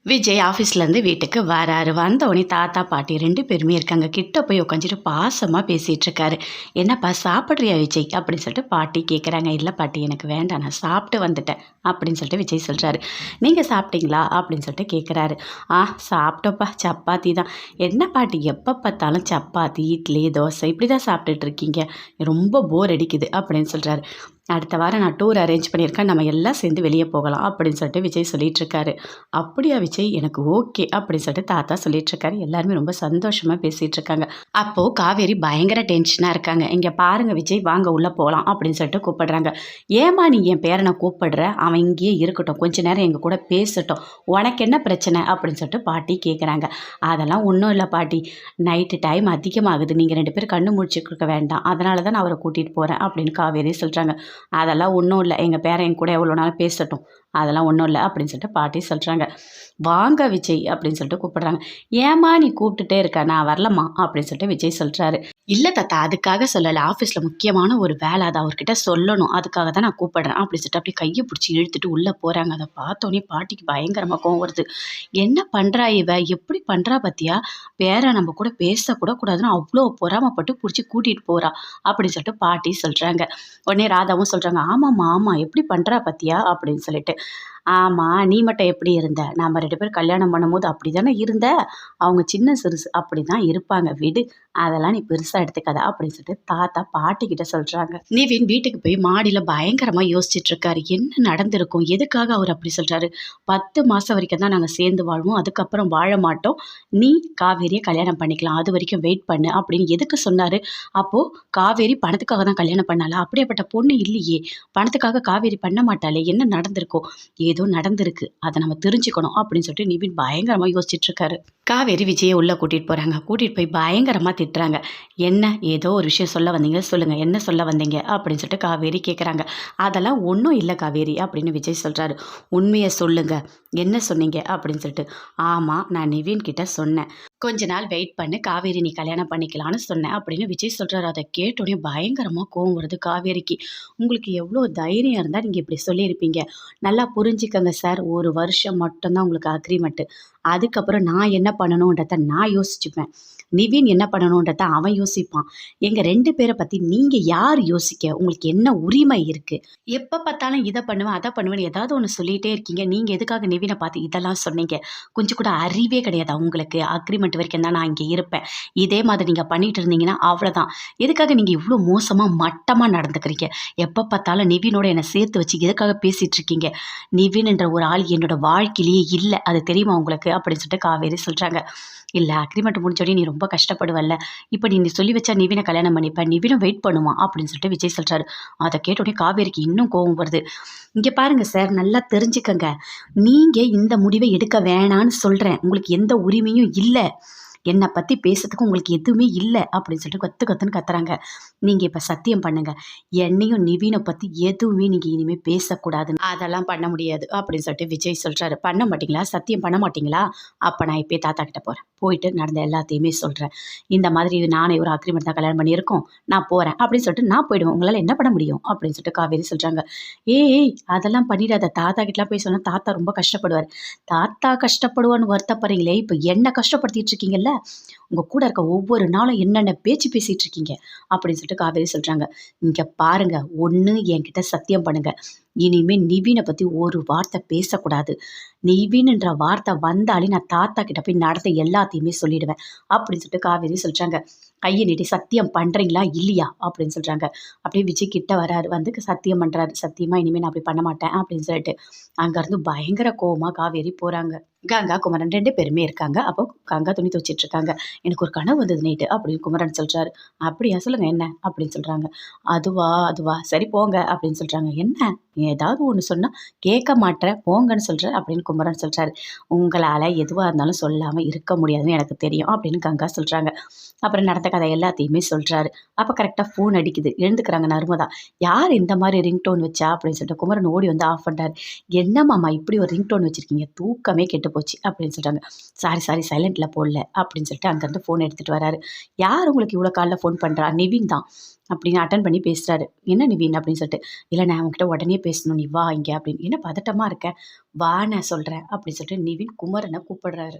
விஜய் ஆஃபீஸ்லேருந்து வீட்டுக்கு வராரு. வந்தோடனே தாத்தா, பாட்டி 2 பேருமே இருக்காங்க. கிட்ட போய் உட்காந்துட்டு பாசமா பேசிட்டு இருக்காரு. "என்னப்பா சாப்பிட்றியா விஜய்?" அப்படின்னு சொல்லிட்டு பாட்டி கேட்குறாங்க. "இல்ல பாட்டி எனக்கு வேண்டாம். நான் சாப்பிட்டு வந்துட்டேன்." அப்படின்னு சொல்லிட்டு விஜய் சொல்றாரு. "நீங்க சாப்பிட்டீங்களா?" அப்படின்னு சொல்லிட்டு கேட்குறாரு. சாப்பிட்டோப்பா. சப்பாத்தி தான்." "என்ன பாட்டி எப்போ பார்த்தாலும் சப்பாத்தி, இட்லி, தோசை இப்படி தான் சாப்பிட்டுட்டு இருக்கீங்க? ரொம்ப போர் அடிக்குது." அப்படின்னு சொல்றாரு. "அடுத்த வாரம் நான் டூர் அரேஞ்ச் பண்ணியிருக்கேன். நம்ம எல்லாம் சேர்ந்து வெளியே போகலாம்." அப்படின்னு சொல்லிட்டு விஜய் சொல்லிட்டு இருக்காரு. "அப்படியா விஜய்? எனக்கு ஓகே." அப்படின்னு சொல்லிட்டு தாத்தா சொல்லிட்டு இருக்காரு. எல்லாருமே ரொம்ப சந்தோஷமா பேசிட்டு இருக்காங்க. அப்போ காவேரி பயங்கர டென்ஷனா இருக்காங்க. "இங்க பாருங்க விஜய், வாங்க உள்ள போலாம்." அப்படின்னு சொல்லிட்டு கூப்பிடுறாங்க. "ஏம்மா நீ என் பேரனை கூப்பிடுற? அவன் இங்கேயே இருக்கட்டும். கொஞ்ச நேரம் எங்க கூட பேசட்டும். உனக்கு என்ன பிரச்சனை?" அப்படின்னு சொல்லிட்டு பாட்டி கேட்குறாங்க. "அதெல்லாம் ஒன்றும் இல்லை பாட்டி. நைட்டு டைம் அதிகமாகுது. நீங்கள் 2 பேரும் கண்ணு முழிச்சுக்க வேண்டாம். அதனால தான் நான் அவரை கூட்டிகிட்டு போகிறேன்." அப்படின்னு காவேரி சொல்கிறாங்க. "அதெல்லாம் ஒன்றும் இல்லை. எங்கள் பேரன் என் கூட எவ்வளோ நாள் பேசட்டும். அதெல்லாம் ஒன்றும் இல்லை." அப்படின்னு சொல்லிட்டு பாட்டி சொல்கிறாங்க. "வாங்க விஜய்." அப்படின்னு சொல்லிட்டு கூப்பிடுறாங்க. "ஏம்மா நீ கூப்பிட்டுட்டே இருக்க? நான் வரலம்மா." அப்படின்னு சொல்லிட்டு விஜய் சொல்கிறாரு. "இல்லை தாத்தா, அதுக்காக சொல்லலை. ஆஃபீஸில் முக்கியமான ஒரு வேலை, அதை அவர்கிட்ட சொல்லணும். அதுக்காக தான் நான் கூப்பிடுறேன்." அப்படின்னு சொல்லிட்டு அப்படியே கையை பிடிச்சி இழுத்துட்டு உள்ளே போகிறாங்க. அதை பார்த்தோன்னே பாட்டிக்கு பயங்கரமாக கோவம் வருது. "என்ன பண்ணுறா இவ? எப்படி பண்ணுறா பார்த்தியா? பேரன் நம்ம கூட பேசக்கூட கூடாதுன்னு அவ்வளோ பொறாமப்பட்டு பிடிச்சி கூட்டிகிட்டு போகிறா." அப்படின்னு சொல்லிட்டு பாட்டி சொல்கிறாங்க. உடனே ராதாவும் சொல்கிறாங்க. "ஆமாம்மா ஆமாம், எப்படி பண்ணுறா பார்த்தியா?" அப்படின்னு சொல்லிட்டு. "ஆமா, நீ மட்டும் எப்படி இருந்த? நாம 2 பேரும் கல்யாணம் பண்ணும்போது அப்படி தானே இருந்த? அவங்க சின்ன சிறுசு அப்படி தான் இருப்பாங்க. விடு. அதெல்லாம் நீ பெருசா எடுத்துக்காத." அப்படின்னு சொல்லிட்டு தாத்தா பாட்டிக்கிட்ட சொல்றாங்க. நிவின் வீட்டுக்கு போய் மாடியில பயங்கரமா யோசிச்சுட்டு இருக்காரு. என்ன நடந்திருக்கும்? எதுக்காக அவர் அப்படி சொல்றாரு? 10 மாசம் வரைக்கும் தான் நாங்க சேர்ந்து வாழ்வோம். அதுக்கப்புறம் வாழ மாட்டோம். நீ காவேரியை கல்யாணம் பண்ணிக்கலாம். அது வரைக்கும் வெயிட் பண்ணு அப்படின்னு எதுக்கு சொன்னாரு? அப்போ காவேரி பணத்துக்காக தான் கல்யாணம் பண்ணாளா? அப்படியாப்பட்ட பொண்ணு இல்லையே. பணத்துக்காக காவேரி பண்ண மாட்டாளே. என்ன நடந்திருக்கும்? ஏதோ நடந்திருக்கு. அத நம்ம தெரிஞ்சுக்கணும் அப்படின்னு சொல்லிட்டு நிவின் பயங்கரமா யோசிச்சுட்டு இருக்காரு. காவேரி விஜய உள்ள கூட்டிட்டு போறாங்க. கூட்டிட்டு போய் பயங்கரமா திட்டுறாங்க. "என்ன ஏதோ ஒரு விஷயம் சொல்ல வந்தீங்க. சொல்லுங்க. என்ன சொல்ல வந்தீங்க?" அப்படின்னு சொல்லிட்டு காவேரி கேட்குறாங்க. "அதெல்லாம் ஒண்ணும் இல்ல காவேரி." அப்படின்னு விஜய் சொல்றாரு. "உண்மைய சொல்லுங்க. என்ன சொன்னீங்க?" அப்படின்னு சொல்லிட்டு. "ஆமா, நான் நிவின் கிட்ட சொன்னேன். கொஞ்ச நாள் வெயிட் பண்ணு. காவேரி நீ கல்யாணம் பண்ணிக்கலான்னு சொன்னேன்." அப்படின்னு விஜய் சொல்றாரு. அத கேட்டோனே பயங்கரமா கோவம் வருது காவேரிக்கு. "உங்களுக்கு எவ்வளோ தைரியம் இருந்தா நீங்க இப்படி சொல்லியிருப்பீங்க. நல்லா புரிஞ்சுக்கங்க சார். 1 வருஷம் மட்டும் தான் உங்களுக்கு அக்ரீமெண்ட்டு. அதுக்கப்புறம் நான் என்ன பண்ணணுன்றத நான் யோசிச்சுப்பேன். நிவின் என்ன பண்ணணுன்றத அவன் யோசிப்பான். எங்க 2 பேர பத்தி நீங்க யார் யோசிக்க? உங்களுக்கு என்ன உரிமை இருக்கு? எப்ப பார்த்தாலும் இத பண்ணுவேன், அத பண்ணுவேன்னு ஏதாவது ஒண்ணு சொல்லிட்டே இருக்கீங்க. நீங்க எதுக்காக நிவின பார்த்து இதெல்லாம் சொன்னீங்க? கொஞ்சம் கூட அறிவே கிடையாதா உங்களுக்கு? அக்ரீமெண்ட் வரைக்கும் தான் நான் இங்க இருப்பேன். இதே மாதிரி நீங்க பண்ணிட்டு இருந்தீங்கன்னா அவ்வளோதான். எதுக்காக நீங்க இவ்ளோ மோசமா, மட்டமா நடந்துக்கிறீங்க? எப்ப பார்த்தாலும் நிவினோட என்ன சேர்த்து வச்சு எதுக்காக பேசிட்டு இருக்கீங்க? நிவின் என்ற ஒரு ஆள் என்னோட வாழ்க்கையிலேயே இல்ல. அது தெரியுமா உங்களுக்கு?" அப்படின்னு சொல்லிட்டு காவேரி சொல்றாங்க. "இல்ல அக்ரீமெண்ட் முடிஞ்சோனே நீ ரொம்ப கஷ்டப்படுவல்ல. இப்ப நீ சொல்லி வச்சா நிவின கல்யாணம் பண்ணிப்ப. நிவினும் வெயிட் பண்ணுவான்." அப்படின்னு சொல்லிட்டு விஜய் சொல்றாரு. அத கேட்டோனே காவேரிக்கு இன்னும் கோவம் வருது. "இங்க பாருங்க சார், நல்லா தெரிஞ்சுக்கங்க. நீங்க இந்த முடிவை எடுக்க வேணான்னு சொல்றேன். உங்களுக்கு எந்த உரிமையும் இல்ல. என்ன பத்தி பேசுறதுக்கு உங்களுக்கு எதுவுமே இல்ல." அப்படின்னு சொல்லிட்டு கத்து கத்துன்னு கத்துறாங்க. "நீங்க இப்ப சத்தியம் பண்ணுங்க. என்னையும் நிவின பத்தி எதுவுமே நீங்க இனிமே பேசக்கூடாதுன்னு." "அதெல்லாம் பண்ண முடியாது." அப்படின்னு சொல்லிட்டு விஜய் சொல்றாரு. "பண்ண மாட்டீங்களா? சத்தியம் பண்ண மாட்டீங்களா? அப்ப நான் இப்பயே தாத்தா கிட்ட போறேன். போயிட்டு நடந்த எல்லாத்தையுமே சொல்றேன். இந்த மாதிரி நானும் இவரும் அக்ரீமெண்ட் தான் கல்யாணம் பண்ணியிருக்கோம். நான் போறேன்." அப்படின்னு சொல்லிட்டு நான் போயிடுவேன். "உங்களால என்ன பண்ண முடியும்?" அப்படின்னு சொல்லிட்டு காவேரி சொல்றாங்க. "ஏய் அதெல்லாம் பண்ணிடாத. தாத்தா கிட்டலாம் போய் சொன்னா தாத்தா ரொம்ப கஷ்டப்படுவாரு." "தாத்தா கஷ்டப்படுவான்னு வருத்தப்படுறீங்களே, இப்ப என்ன கஷ்டப்படுத்திட்டு இருக்கீங்கல்ல? உங்க கூட இருக்க ஒவ்வொரு நாளும் என்னென்ன பேச்சு பேசிட்டு இருக்கீங்க." அப்படின்னு சொல்லிட்டு காவேரி சொல்றாங்க. "இங்க பாருங்க, ஒண்ணு என்கிட்ட சத்தியம் பண்ணுங்க. இனிமே நிவின பத்தி ஒரு வார்த்தை பேசக்கூடாது. நிவின்ன்ற வார்த்தை வந்தாலே நான் தாத்தா கிட்ட போய் நடந்த எல்லாத்தையுமே சொல்லிடுவேன்." அப்படின்னு சொல்லிட்டு காவேரி சொல்றாங்க. கைய நீட்டி "சத்தியம் பண்றீங்களா? இல்லையா?" அப்படின்னு சொல்றாங்க. அப்படியே விஜய் கிட்ட வராரு. வந்து சத்தியம் பண்றாரு. "சத்தியமா இனிமே நான் அப்படி பண்ண மாட்டேன்." அப்படின்னு சொல்லிட்டு. அங்கருந்து பயங்கர கோவமா காவேரி போறாங்க. கங்கா, குமரன் 2 பேருமே இருக்காங்க. அப்போ கங்கா துணி துவைச்சுட்டு இருக்காங்க. "எனக்கு ஒரு கனவு வந்தது நைட்டு." அப்படின்னு குமரன் சொல்றாரு. "அப்படியா? சொல்லுங்க என்ன?" அப்படின்னு சொல்றாங்க. "அதுவா அதுவா சரி போங்க." அப்படின்னு சொல்றாங்க. "என்ன? ஏதாவது ஒண்ணு சொன்னா கேட்க மாட்ற, போங்கன்னு சொல்ற." அப்படின்னு குமரன் சொல்றாரு. "உங்களால எதுவா இருந்தாலும் சொல்லாம இருக்க முடியாதுன்னு எனக்கு தெரியும்." அப்படின்னு கங்கா சொல்றாங்க. அப்புறம் நடந்த கதை எல்லாத்தையுமே சொல்கிறாரு. அப்போ கரெக்டாக ஃபோன் அடிக்குது. எழுந்துக்கிறாங்க நர்மதா. யார் இந்த மாதிரி ரிங்டோன் வச்சா அப்படின்னு சொல்லிட்டு குமரன் ஓடி வந்து ஆஃப் பண்ணுறாரு. என்ன மாமா இப்படி ஒரு ரிங்டோன் வச்சுருக்கீங்க, தூக்கமே கெட்டு போச்சு அப்படின்னு சொல்கிறாங்க. சாரி சாரி சைலண்ட்டில் போடல அப்படின்னு சொல்லிட்டு அங்கேருந்து ஃபோன் எடுத்துகிட்டு வராரு. யார் உங்களுக்கு இவ்வளோ காலைல ஃபோன் பண்ணுறா? நிவின் தான் அப்படின்னு அட்டன் பண்ணி பேசுகிறாரு. என்ன நிவின் அப்படின்னு சொல்லிட்டு, இல்லை நான் உங்ககிட்ட உடனே பேசணும், நீ வா இங்கே அப்படின்னு. என்ன பதட்டமாக இருக்க, வா நான் சொல்கிறேன் அப்படின்னு சொல்லிட்டு நிவின் குமரனை கூப்பிடுறாரு.